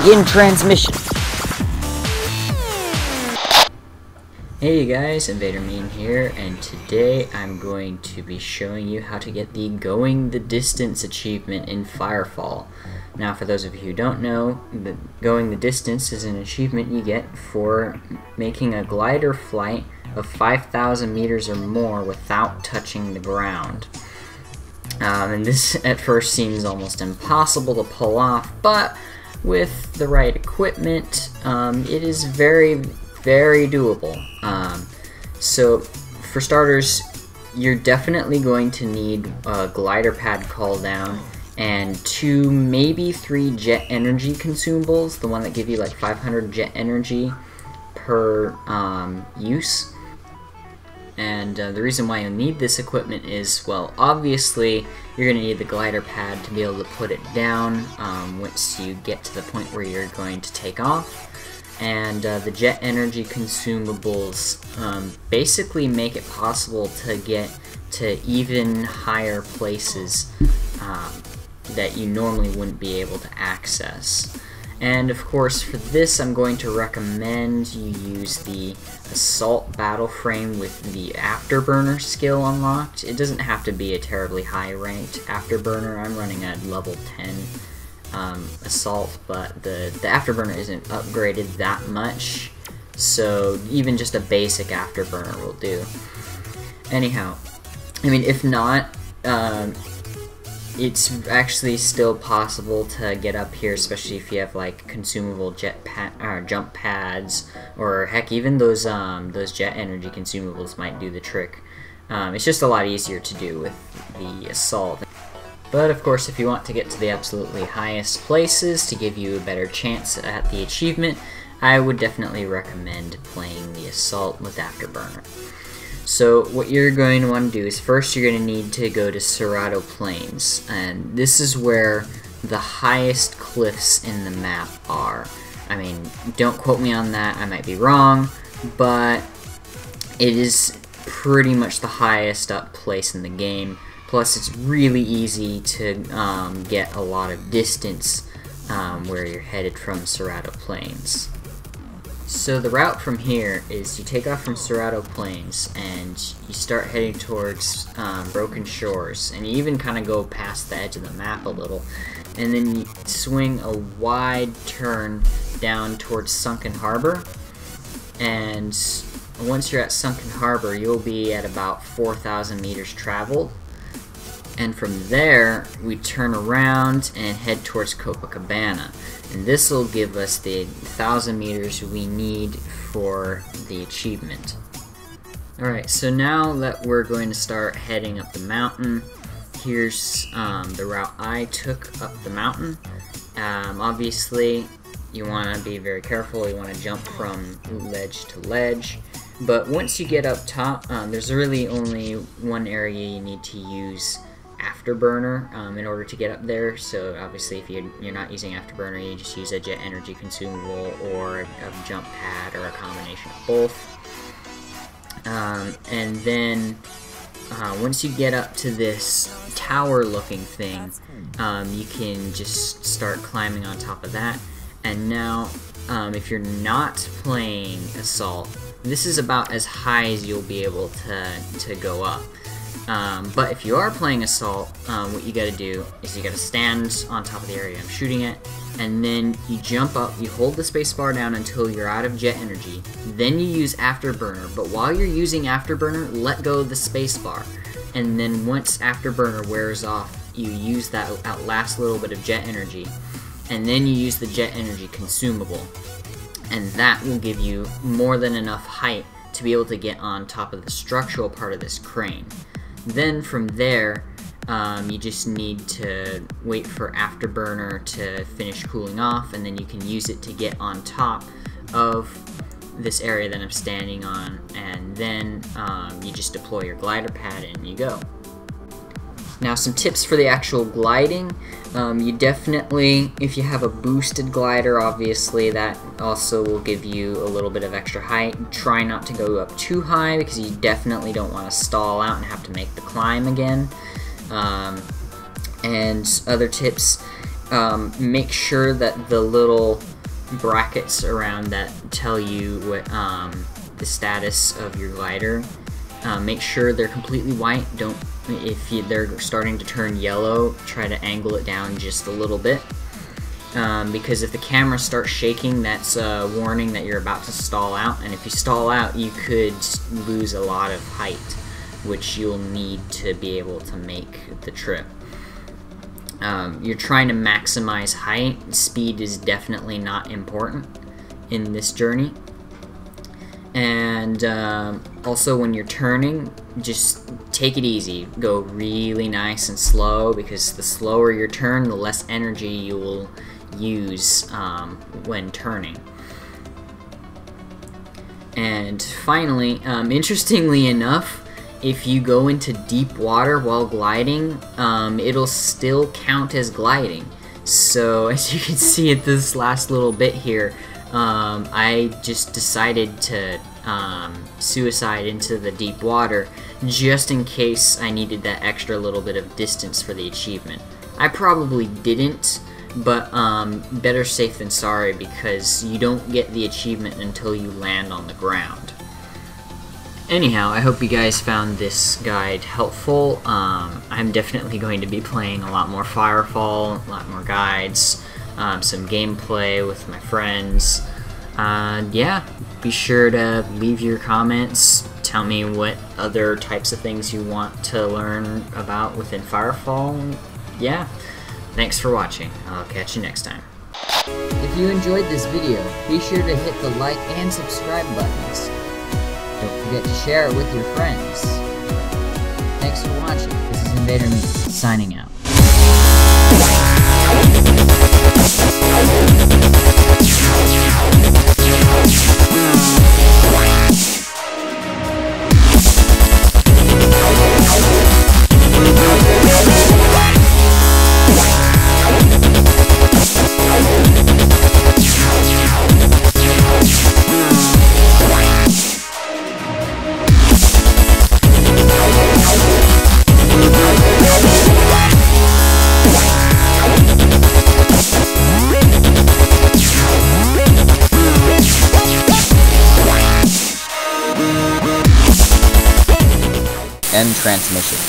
Begin transmission. Hey guys, InvaderMEEN here, and today I'm going to be showing you how to get the Going the Distance achievement in Firefall. Now, for those of you who don't know, the Going the Distance is an achievement you get for making a glider flight of 5,000 meters or more without touching the ground. And this at first seems almost impossible to pull off, but with the right equipment, it is very doable. So for starters, you're definitely going to need a glider pad call down and 2, maybe 3 jet energy consumables, the one that give you like 500 jet energy per use. And the reason why you'll need this equipment is, well, obviously you're going to need the glider pad to be able to put it down once you get to the point where you're going to take off. And the jet energy consumables basically make it possible to get to even higher places that you normally wouldn't be able to access. And of course, for this I'm going to recommend you use the Assault Battle Frame with the Afterburner skill unlocked. It doesn't have to be a terribly high ranked Afterburner. I'm running at level 10 Assault, but the Afterburner isn't upgraded that much, so even just a basic Afterburner will do. Anyhow, I mean, if not, it's actually still possible to get up here, especially if you have like consumable jump pads, or heck, even those jet energy consumables might do the trick. It's just a lot easier to do with the Assault. But of course, if you want to get to the absolutely highest places to give you a better chance at the achievement, I would definitely recommend playing the Assault with Afterburner. So what you're going to want to do is, first you're going to need to go to Cerrado Plains, and this is where the highest cliffs in the map are. I mean, don't quote me on that, I might be wrong, but it is pretty much the highest up place in the game. Plus, it's really easy to get a lot of distance where you're headed from Cerrado Plains. So the route from here is you take off from Cerrado Plains and you start heading towards Broken Shores, and you even kind of go past the edge of the map a little, and then you swing a wide turn down towards Sunken Harbor, and once you're at Sunken Harbor, you'll be at about 4,000 meters traveled. And from there, we turn around and head towards Copacabana. And this will give us the 1,000 meters we need for the achievement. Alright, so now that we're going to start heading up the mountain, here's the route I took up the mountain. Obviously, you want to be very careful. You want to jump from ledge to ledge. But once you get up top, there's really only one area you need to use Afterburner in order to get up there. So obviously, if you're not using Afterburner, you just use a jet energy consumable or a jump pad or a combination of both. And then once you get up to this tower looking thing, you can just start climbing on top of that. And now if you're not playing Assault, this is about as high as you'll be able to go up. But if you are playing Assault, what you gotta do is you gotta stand on top of the area I'm shooting at, and then you jump up, you hold the spacebar down until you're out of jet energy, then you use Afterburner, but while you're using Afterburner, let go of the spacebar, and then once Afterburner wears off, you use that last little bit of jet energy, and then you use the jet energy consumable, and that will give you more than enough height to be able to get on top of the structural part of this crane. Then from there, you just need to wait for Afterburner to finish cooling off, and then you can use it to get on top of this area that I'm standing on, and then you just deploy your glider pad and you go. Now, some tips for the actual gliding. You definitely, if you have a boosted glider, obviously that also will give you a little bit of extra height. Try not to go up too high because you definitely don't want to stall out and have to make the climb again. And other tips, make sure that the little brackets around that tell you what the status of your glider. Make sure they're completely white. They're starting to turn yellow, try to angle it down just a little bit. Because if the camera starts shaking, that's a warning that you're about to stall out, and if you stall out, you could lose a lot of height, which you'll need to be able to make the trip. You're trying to maximize height. Speed is definitely not important in this journey. And also when you're turning, just take it easy. Go really nice and slow, because the slower your turn, the less energy you will use when turning. And finally, interestingly enough, if you go into deep water while gliding, it'll still count as gliding. So as you can see at this last little bit here, I just decided to suicide into the deep water just in case I needed that extra little bit of distance for the achievement. I probably didn't, but better safe than sorry, because you don't get the achievement until you land on the ground. Anyhow, I hope you guys found this guide helpful. I'm definitely going to be playing a lot more Firefall, a lot more guides, some gameplay with my friends. Yeah, be sure to leave your comments. Tell me what other types of things you want to learn about within Firefall. Yeah, thanks for watching. I'll catch you next time. If you enjoyed this video, be sure to hit the like and subscribe buttons. Don't forget to share it with your friends. Thanks for watching. This is InvaderMEEN, signing out. End transmission.